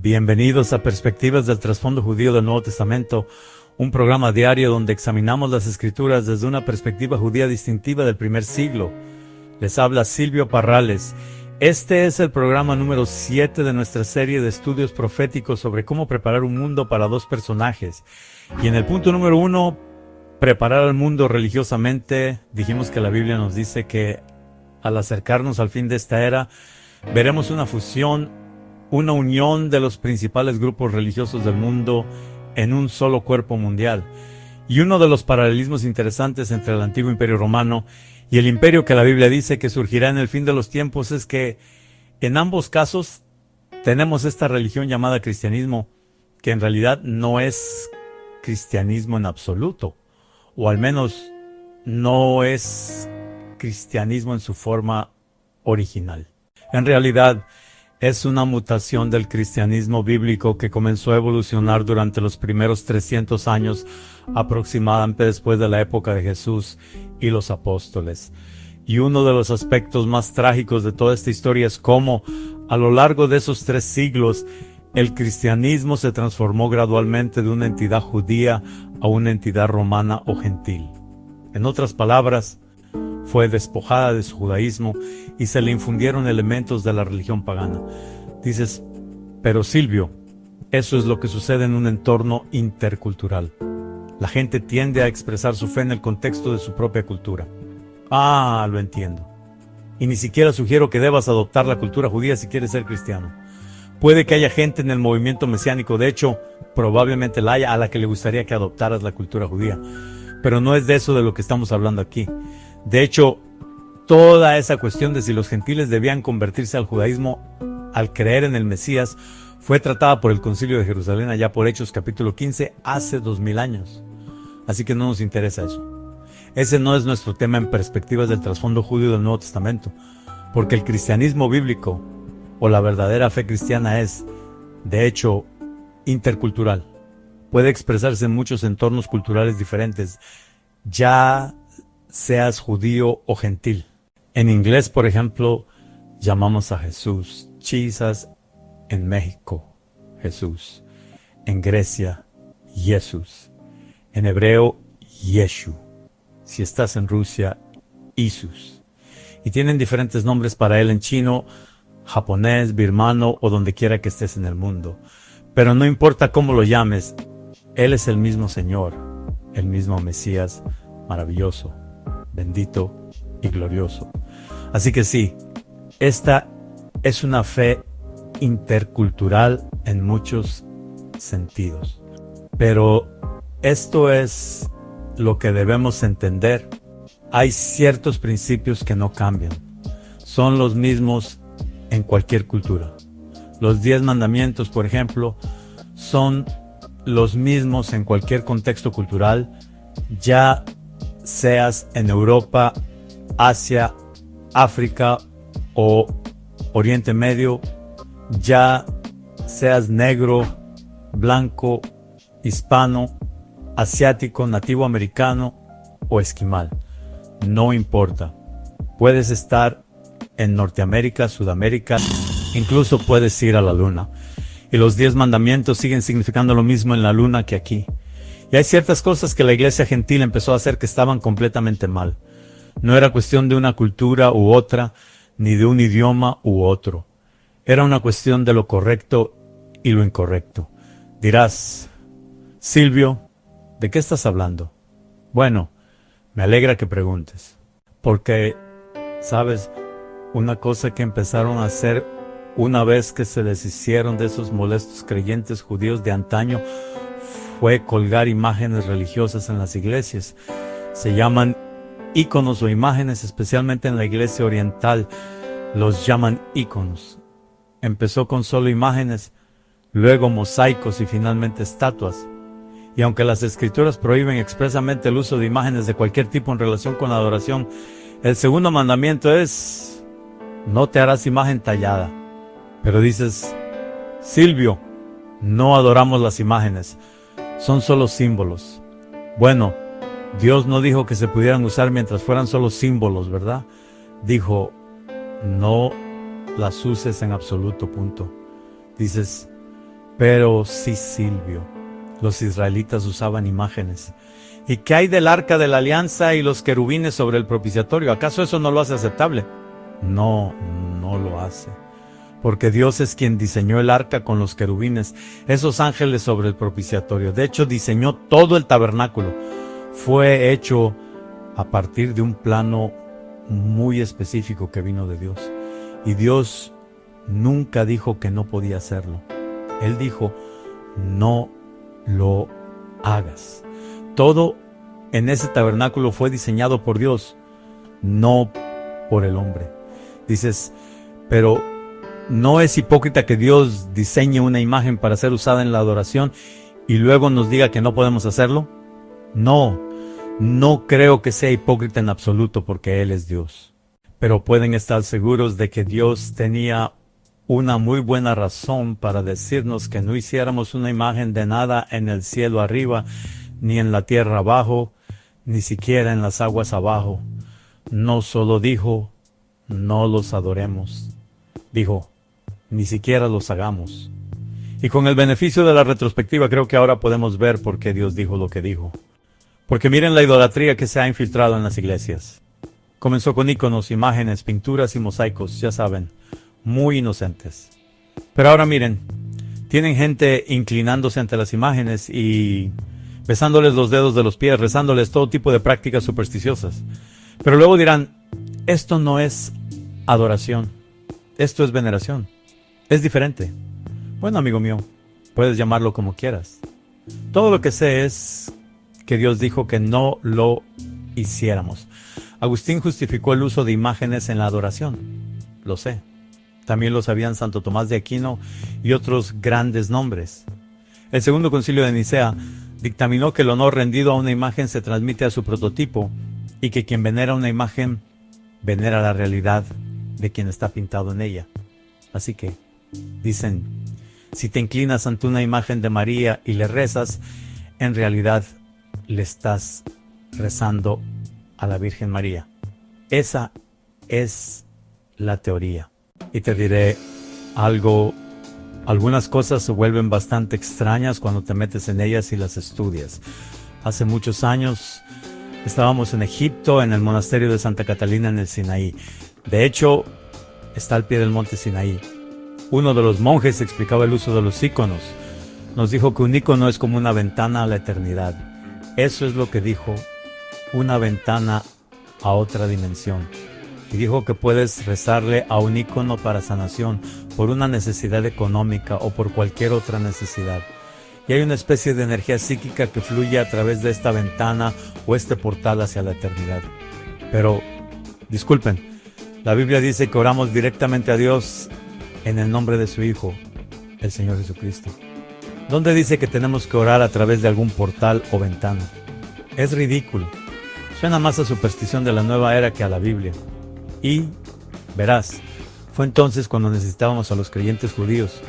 Bienvenidos a Perspectivas del Trasfondo Judío del Nuevo Testamento, un programa diario donde examinamos las Escrituras desde una perspectiva judía distintiva del primer siglo. Les habla Silvio Parrales. Este es el programa número 7 de nuestra serie de estudios proféticos sobre cómo preparar un mundo para dos personajes. Y en el punto número 1, preparar al mundo religiosamente, dijimos que la Biblia nos dice que al acercarnos al fin de esta era, veremos una fusión, una unión de los principales grupos religiosos del mundo en un solo cuerpo mundial. Y uno de los paralelismos interesantes entre el antiguo imperio romano y el imperio que la Biblia dice que surgirá en el fin de los tiempos es que en ambos casos tenemos esta religión llamada cristianismo, que en realidad no es cristianismo en absoluto, o al menos no es cristianismo en su forma original. En realidad, es una mutación del cristianismo bíblico que comenzó a evolucionar durante los primeros 300 años aproximadamente después de la época de Jesús y los apóstoles. Y uno de los aspectos más trágicos de toda esta historia es cómo, a lo largo de esos 3 siglos, el cristianismo se transformó gradualmente de una entidad judía a una entidad romana o gentil. En otras palabras, fue despojada de su judaísmo y se le infundieron elementos de la religión pagana. Dices, pero Silvio, eso es lo que sucede en un entorno intercultural. La gente tiende a expresar su fe en el contexto de su propia cultura. Ah, lo entiendo. Y ni siquiera sugiero que debas adoptar la cultura judía si quieres ser cristiano. Puede que haya gente en el movimiento mesiánico, de hecho, probablemente la haya, a la que le gustaría que adoptaras la cultura judía. Pero no es de eso de lo que estamos hablando aquí. De hecho, toda esa cuestión de si los gentiles debían convertirse al judaísmo al creer en el Mesías fue tratada por el Concilio de Jerusalén allá por Hechos capítulo 15 hace 2000 años. Así que no nos interesa eso. Ese no es nuestro tema en Perspectivas del Trasfondo Judío del Nuevo Testamento, porque el cristianismo bíblico o la verdadera fe cristiana es, de hecho, intercultural. Puede expresarse en muchos entornos culturales diferentes, ya seas judío o gentil. En inglés, por ejemplo, llamamos a Jesús Jesus. En México, Jesús. En Grecia, Jesús. En hebreo, Yeshu. Si estás en Rusia, Isus. Y tienen diferentes nombres para él en chino, japonés, birmano o donde quiera que estés en el mundo. Pero no importa cómo lo llames, él es el mismo Señor, el mismo Mesías maravilloso, bendito y glorioso. Así que sí, esta es una fe intercultural en muchos sentidos. Pero esto es lo que debemos entender. Hay ciertos principios que no cambian. Son los mismos en cualquier cultura. Los 10 mandamientos, por ejemplo, son los mismos en cualquier contexto cultural, ya seas en Europa, Asia, África o Oriente Medio, ya seas negro, blanco, hispano, asiático, nativo americano o esquimal. No importa. Puedes estar en Norteamérica, Sudamérica, incluso puedes ir a la luna. Y los 10 mandamientos siguen significando lo mismo en la luna que aquí. Y hay ciertas cosas que la iglesia gentil empezó a hacer que estaban completamente mal. No era cuestión de una cultura u otra, ni de un idioma u otro. Era una cuestión de lo correcto y lo incorrecto. Dirás, Silvio, ¿de qué estás hablando? Bueno, me alegra que preguntes. Porque, ¿sabes? Una cosa que empezaron a hacer una vez que se deshicieron de esos molestos creyentes judíos de antaño fue colgar imágenes religiosas en las iglesias. Se llaman íconos o imágenes, especialmente en la iglesia oriental, los llaman íconos. Empezó con solo imágenes, luego mosaicos y finalmente estatuas. Y aunque las escrituras prohíben expresamente el uso de imágenes de cualquier tipo en relación con la adoración, el segundo mandamiento es: no te harás imagen tallada. Pero dices, Silvio, no adoramos las imágenes, son solo símbolos. Bueno, Dios no dijo que se pudieran usar mientras fueran solo símbolos, ¿verdad? Dijo, no las uses en absoluto, punto. Dices, Pero sí, Silvio, los israelitas usaban imágenes. ¿Y qué hay del arca de la alianza y los querubines sobre el propiciatorio? ¿Acaso eso no lo hace aceptable? No, no lo hace. Porque Dios es quien diseñó el arca con los querubines, esos ángeles sobre el propiciatorio. De hecho, diseñó todo el tabernáculo. Fue hecho a partir de un plano muy específico que vino de Dios. Y Dios nunca dijo que no podía hacerlo. Él dijo, no lo hagas. Todo en ese tabernáculo fue diseñado por Dios, no por el hombre. Dices, pero ¿no es hipócrita que Dios diseñe una imagen para ser usada en la adoración y luego nos diga que no podemos hacerlo? No, no creo que sea hipócrita en absoluto porque Él es Dios. Pero pueden estar seguros de que Dios tenía una muy buena razón para decirnos que no hiciéramos una imagen de nada en el cielo arriba, ni en la tierra abajo, ni siquiera en las aguas abajo. No solo dijo, no los adoremos. Dijo, ni siquiera los hagamos. Y con el beneficio de la retrospectiva creo que ahora podemos ver por qué Dios dijo lo que dijo. Porque miren la idolatría que se ha infiltrado en las iglesias. Comenzó con íconos, imágenes, pinturas y mosaicos, ya saben, muy inocentes. Pero ahora miren, tienen gente inclinándose ante las imágenes y besándoles los dedos de los pies, rezándoles todo tipo de prácticas supersticiosas. Pero luego dirán, esto no es adoración, esto es veneración, es diferente. Bueno, amigo mío, puedes llamarlo como quieras. Todo lo que sé es que Dios dijo que no lo hiciéramos. Agustín justificó el uso de imágenes en la adoración, lo sé. También lo sabían Santo Tomás de Aquino y otros grandes nombres. El segundo concilio de Nicea dictaminó que el honor rendido a una imagen se transmite a su prototipo y que quien venera una imagen venera la realidad de quien está pintado en ella. Así que, dicen, si te inclinas ante una imagen de María y le rezas, en realidad le estás rezando a la Virgen María. Esa es la teoría. Y te diré algo, algunas cosas se vuelven bastante extrañas cuando te metes en ellas y las estudias. Hace muchos años estábamos en Egipto, en el monasterio de Santa Catalina en el Sinaí. De hecho, está al pie del monte Sinaí. Uno de los monjes explicaba el uso de los íconos. Nos dijo que un ícono es como una ventana a la eternidad. Eso es lo que dijo, una ventana a otra dimensión. Y dijo que puedes rezarle a un ícono para sanación, por una necesidad económica o por cualquier otra necesidad. Y hay una especie de energía psíquica que fluye a través de esta ventana o este portal hacia la eternidad. Pero, disculpen, la Biblia dice que oramos directamente a Dios en el nombre de su Hijo, el Señor Jesucristo. ¿Dónde dice que tenemos que orar a través de algún portal o ventana? Es ridículo. Suena más a superstición de la nueva era que a la Biblia. Y, verás, fue entonces cuando necesitábamos a los creyentes judíos.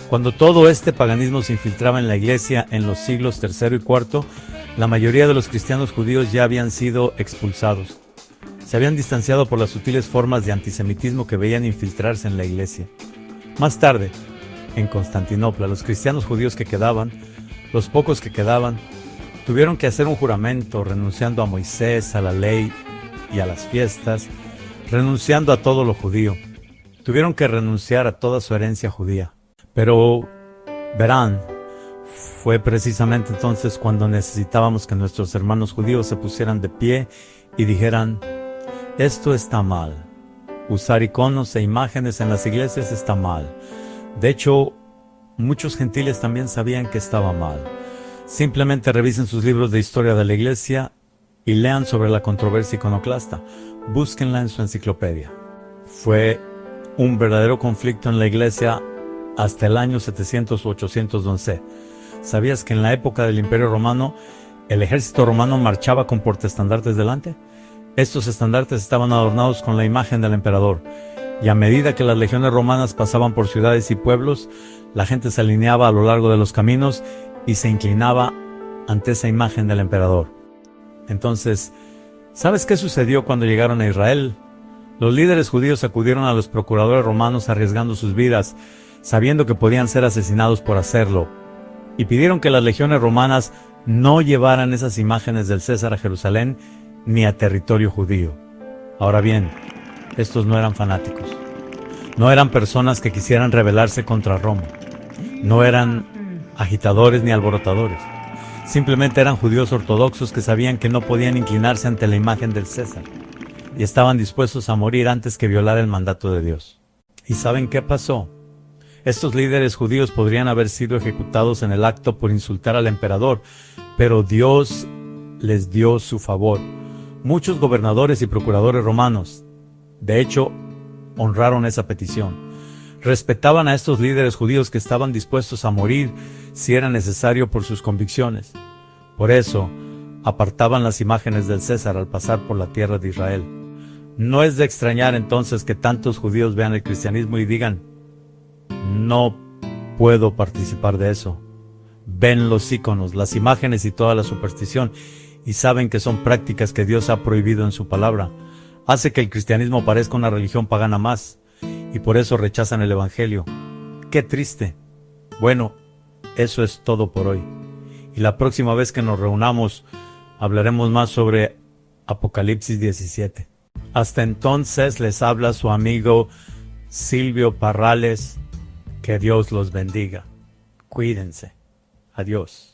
Cuando todo este paganismo se infiltraba en la iglesia en los siglos III y IV, la mayoría de los cristianos judíos ya habían sido expulsados. Se habían distanciado por las sutiles formas de antisemitismo que veían infiltrarse en la iglesia. Más tarde, en Constantinopla, los cristianos judíos que quedaban, los pocos que quedaban, tuvieron que hacer un juramento renunciando a Moisés, a la ley y a las fiestas, renunciando a todo lo judío. Tuvieron que renunciar a toda su herencia judía. Pero, verán, fue precisamente entonces cuando necesitábamos que nuestros hermanos judíos se pusieran de pie y dijeran, esto está mal. Usar iconos e imágenes en las iglesias está mal. De hecho, muchos gentiles también sabían que estaba mal. Simplemente revisen sus libros de historia de la iglesia y lean sobre la controversia iconoclasta. Búsquenla en su enciclopedia. Fue un verdadero conflicto en la iglesia hasta el año 700 u 811. ¿Sabías que en la época del Imperio Romano, el ejército romano marchaba con portaestandartes delante? Estos estandartes estaban adornados con la imagen del emperador, y a medida que las legiones romanas pasaban por ciudades y pueblos, la gente se alineaba a lo largo de los caminos y se inclinaba ante esa imagen del emperador. Entonces, ¿sabes qué sucedió cuando llegaron a Israel? Los líderes judíos acudieron a los procuradores romanos arriesgando sus vidas. sabiendo que podían ser asesinados por hacerlo, y pidieron que las legiones romanas no llevaran esas imágenes del César a Jerusalén ni a territorio judío. Ahora bien, estos no eran fanáticos, no eran personas que quisieran rebelarse contra Roma, no eran agitadores ni alborotadores, simplemente eran judíos ortodoxos que sabían que no podían inclinarse ante la imagen del César y estaban dispuestos a morir antes que violar el mandato de Dios. ¿Y saben qué pasó? Estos líderes judíos podrían haber sido ejecutados en el acto por insultar al emperador, pero Dios les dio su favor. Muchos gobernadores y procuradores romanos, de hecho, honraron esa petición. Respetaban a estos líderes judíos que estaban dispuestos a morir si era necesario por sus convicciones. Por eso, apartaban las imágenes del César al pasar por la tierra de Israel. No es de extrañar entonces que tantos judíos vean el cristianismo y digan: no puedo participar de eso. Ven los íconos, las imágenes y toda la superstición y saben que son prácticas que Dios ha prohibido en su palabra. Hace que el cristianismo parezca una religión pagana más y por eso rechazan el evangelio. ¡Qué triste! Bueno, eso es todo por hoy. Y la próxima vez que nos reunamos hablaremos más sobre Apocalipsis 17. Hasta entonces les habla su amigo Silvio Parrales. Que Dios los bendiga. Cuídense. Adiós.